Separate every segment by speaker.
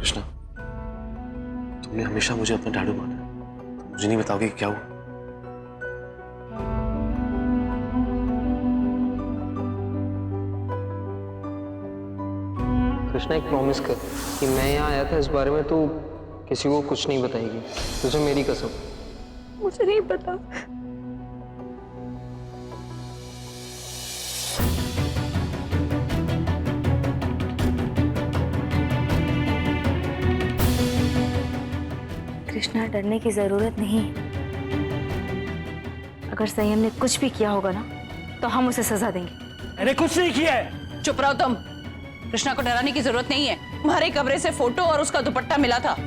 Speaker 1: कृष्णा, तुमने हमेशा मुझे अपना डैडू माना है, तो मुझे नहीं बताओगे कि क्या हुआ?
Speaker 2: कृष्णा, एक प्रॉमिस कर कि मैं यहाँ आया था इस बारे में तू किसी को कुछ नहीं बताएगी, तुझे मेरी कसम।
Speaker 3: मुझे नहीं पता। कृष्णा, डरने की जरूरत नहीं। अगर संयम ने कुछ भी किया होगा ना तो हम उसे सजा देंगे।
Speaker 4: मैंने कुछ नहीं किया है।
Speaker 5: चुप रहो तुम। कृष्णा को डराने की जरूरत नहीं है। तुम्हारे कमरे से फोटो और उसका दुपट्टा मिला था।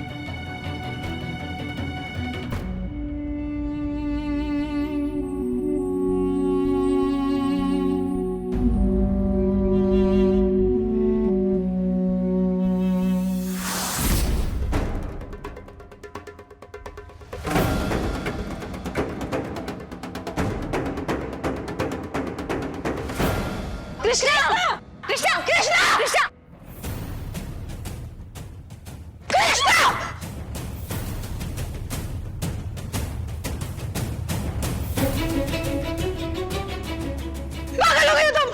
Speaker 3: कृष्णा! कृष्णा! कृष्णा! कृष्णा! कृष्णा! पागल हो गए तुम?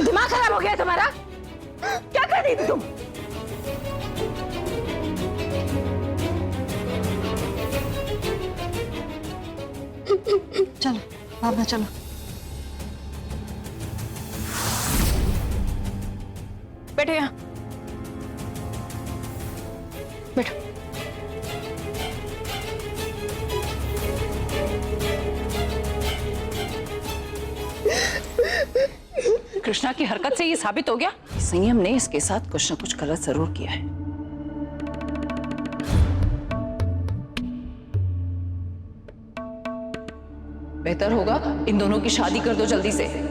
Speaker 3: दिमाग खराब हो गया तुम्हारा? क्या कर रही थी तुम?
Speaker 6: चलो बाबा, चलो।
Speaker 5: बैठो यहाँ, बैठो। कृष्णा की हरकत से ये साबित हो गया कि संयम ने इसके साथ कुछ न कुछ गलत जरूर किया है। बेहतर होगा इन दोनों की शादी कर दो जल्दी से।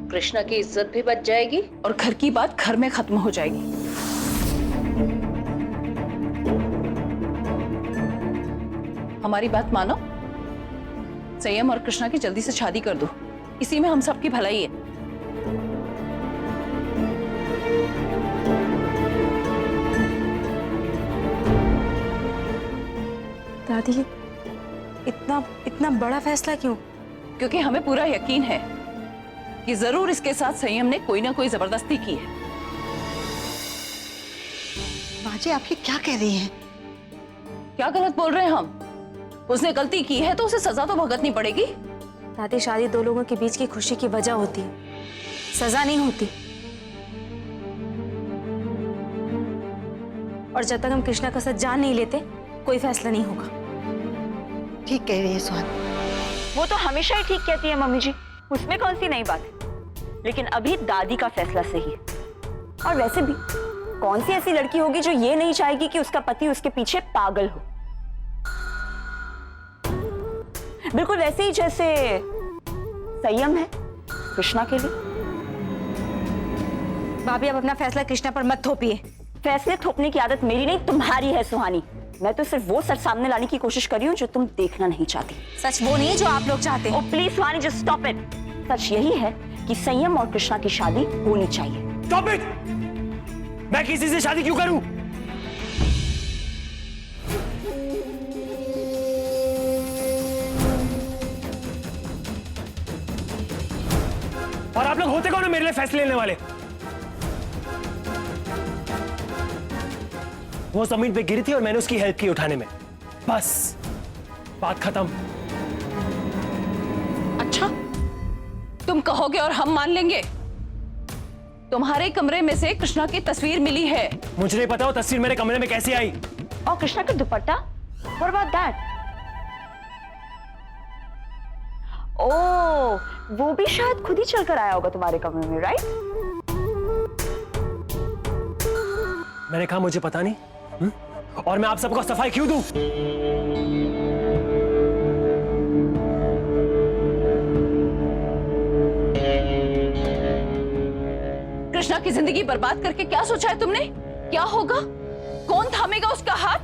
Speaker 7: कृष्णा की इज्जत भी बच जाएगी
Speaker 5: और घर की बात घर में खत्म हो जाएगी। हमारी बात मानो, संयम और कृष्णा की जल्दी से शादी कर दो। इसी में हम सबकी भलाई है।
Speaker 3: दादी, इतना इतना बड़ा फैसला क्यों?
Speaker 5: क्योंकि हमें पूरा यकीन है कि जरूर इसके साथ संयम ने कोई ना कोई जबरदस्ती की है।
Speaker 6: माँ जी, आप ये क्या कह रही हैं?
Speaker 5: क्या गलत बोल रहे हैं हम? उसने गलती की है तो उसे सजा तो भुगतनी पड़ेगी।
Speaker 3: दादी, शादी दो लोगों के बीच की खुशी की वजह होती है, सजा नहीं होती। और जब तक हम कृष्णा का साथ जान नहीं लेते कोई फैसला नहीं होगा।
Speaker 6: ठीक कह रही है सुहानी।
Speaker 8: वो तो हमेशा ही ठीक कहती है मम्मी जी, उसमें कौन सी नई बात है। लेकिन अभी दादी का फैसला सही है। और वैसे भी कौन सी ऐसी लड़की होगी जो ये नहीं चाहेगी कि उसका पति उसके पीछे पागल हो। बिल्कुल वैसे ही जैसे संयम है कृष्णा के लिए।
Speaker 3: भाभी, आप अपना फैसला कृष्णा पर मत थोपिए।
Speaker 8: फैसले थोपने की आदत मेरी नहीं तुम्हारी है सुहानी। मैं तो सिर्फ वो सच सामने लाने की कोशिश कर रही हूँ जो तुम देखना नहीं चाहती।
Speaker 3: सच वो नहीं है जो आप लोग चाहते हैं।
Speaker 8: Oh please Suhani, just stop it. सच यही है कि संयम और कृष्णा की शादी होनी चाहिए।
Speaker 4: Stop it! मैं किसी से शादी क्यों करूं? और आप लोग होते कौन हो मेरे लिए फैसले लेने वाले? वो जमीन पे गिरी थी और मैंने उसकी हेल्प की उठाने में, बस बात खत्म।
Speaker 5: अच्छा, तुम कहोगे और हम मान लेंगे? तुम्हारे कमरे में से कृष्णा की तस्वीर मिली है।
Speaker 4: मुझे नहीं पता वो तस्वीर मेरे कमरे में कैसे आई।
Speaker 8: और कृष्णा का दुपट्टा? What about that? ओह, वो भी शायद खुद ही चलकर आया होगा तुम्हारे कमरे में, राइट?
Speaker 4: मैंने कहा मुझे पता नहीं। और मैं आप सबको सफाई क्यों दूं?
Speaker 5: कृष्णा की जिंदगी बर्बाद करके क्या सोचा है तुमने? क्या होगा? कौन थामेगा उसका हाथ?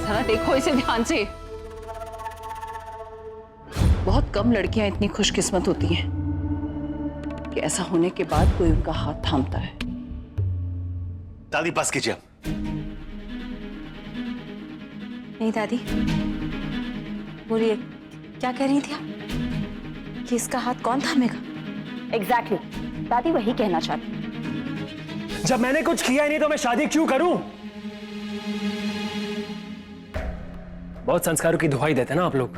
Speaker 5: जरा देखो इसे ध्यान से। बहुत कम लड़कियां इतनी खुशकिस्मत होती हैं कि ऐसा होने के बाद कोई उनका हाथ थामता है।
Speaker 1: दादी बस कीजिए।
Speaker 3: नहीं दादी, बोलिए क्या कह रही थी आप कि इसका हाथ कौन थामेगा?
Speaker 8: एग्जैक्टली दादी वही कहना चाहती।
Speaker 4: जब मैंने कुछ किया ही नहीं तो मैं शादी क्यों करूं? बहुत संस्कारों की दुहाई देते ना आप लोग।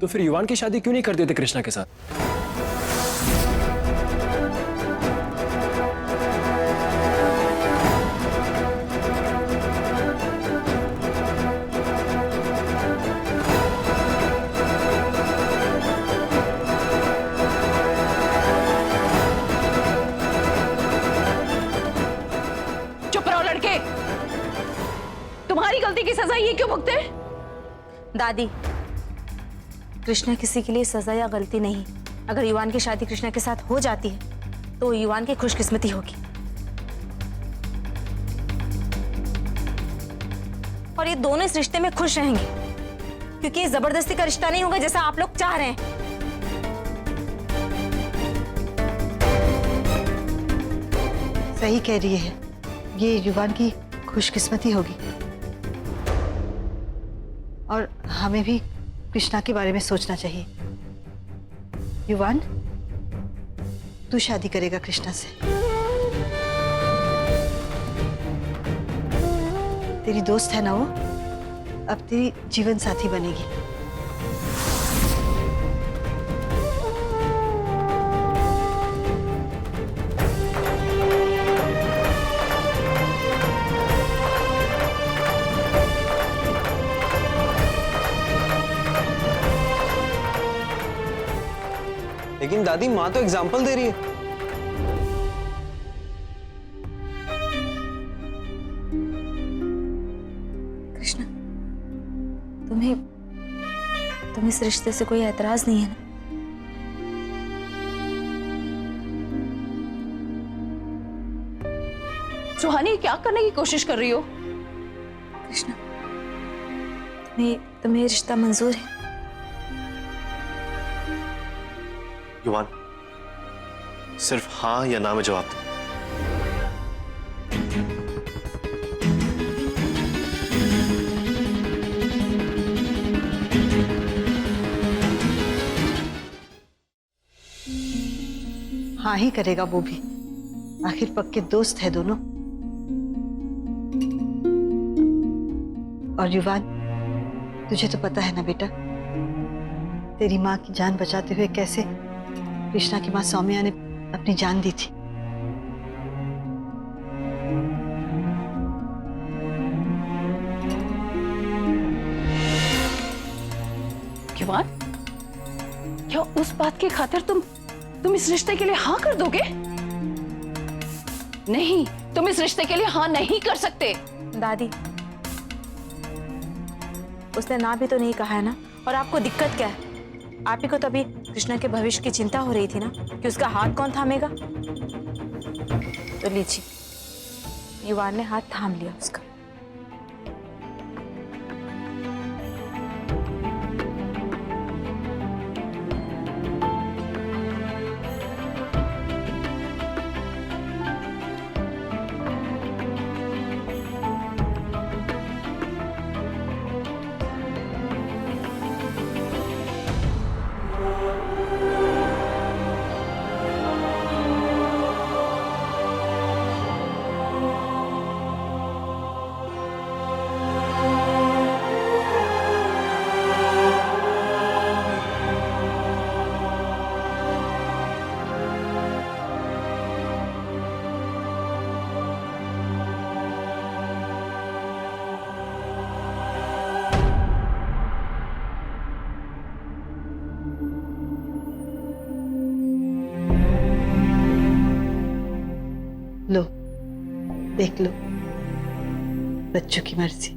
Speaker 4: तो फिर युवान की शादी क्यों नहीं कर देते कृष्णा के साथ?
Speaker 5: चुप रहो लड़के। तुम्हारी गलती की सजा ये क्यों भुगते?
Speaker 3: दादी, कृष्णा किसी के लिए सजा या गलती नहीं। अगर युवान की शादी कृष्णा के साथ हो जाती है तो युवान की खुशकिस्मती होगी और ये दोनों इस रिश्ते में खुश रहेंगे, क्योंकि ये जबरदस्ती का रिश्ता नहीं होगा जैसा आप लोग चाह रहे हैं।
Speaker 6: सही कह रही है, ये युवान की खुशकिस्मती होगी और हमें भी कृष्णा के बारे में सोचना चाहिए। युवान, तू शादी करेगा कृष्णा से। तेरी दोस्त है ना वो, अब तेरी जीवन साथी बनेगी।
Speaker 2: लेकिन दादी माँ तो एग्जाम्पल दे रही है।
Speaker 3: कृष्णा, तुम्हें इस रिश्ते से कोई ऐतराज नहीं है ना?
Speaker 5: सुहानी क्या करने की कोशिश कर रही हो?
Speaker 3: कृष्णा, तुम्हें ये रिश्ता मंजूर है?
Speaker 1: युवान, सिर्फ हाँ या ना में जवाब दो।
Speaker 6: हाँ ही करेगा वो भी, आखिर पक्के दोस्त है दोनों। और युवान, तुझे तो पता है ना बेटा, तेरी माँ की जान बचाते हुए कैसे कृष्णा की माँ सौम्या ने अपनी जान दी थी।
Speaker 5: युवान, क्या उस बात की खातिर तुम इस रिश्ते के लिए हाँ कर दोगे? नहीं, तुम इस रिश्ते के लिए हाँ नहीं कर सकते।
Speaker 3: दादी, उसने ना भी तो नहीं कहा है ना, और आपको दिक्कत क्या है? आप ही को तो अभी कृष्णा के भविष्य की चिंता हो रही थी ना कि उसका हाथ कौन थामेगा। तो लीजिए, युवान ने हाथ थाम लिया उसका।
Speaker 6: देख लो, बच्चों की मर्जी।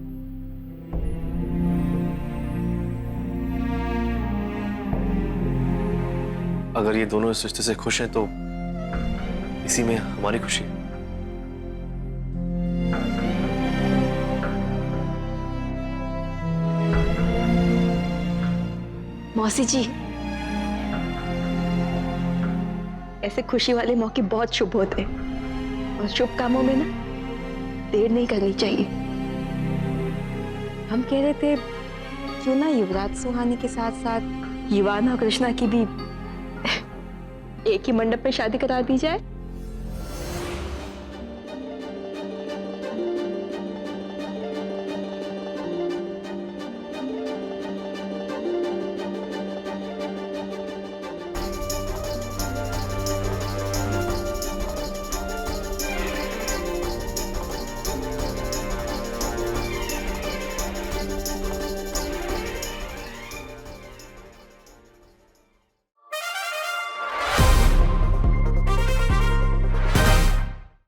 Speaker 1: अगर ये दोनों इस रिश्ते से खुश हैं तो इसी में हमारी खुशी है।
Speaker 8: मौसी जी, ऐसे खुशी वाले मौके बहुत शुभ होते हैं और शुभ कामों में ना देर नहीं करनी चाहिए। हम कह रहे थे क्यों ना युवराज सुहानी के साथ साथ युवान और कृष्णा की भी एक ही मंडप में शादी करा दी जाए।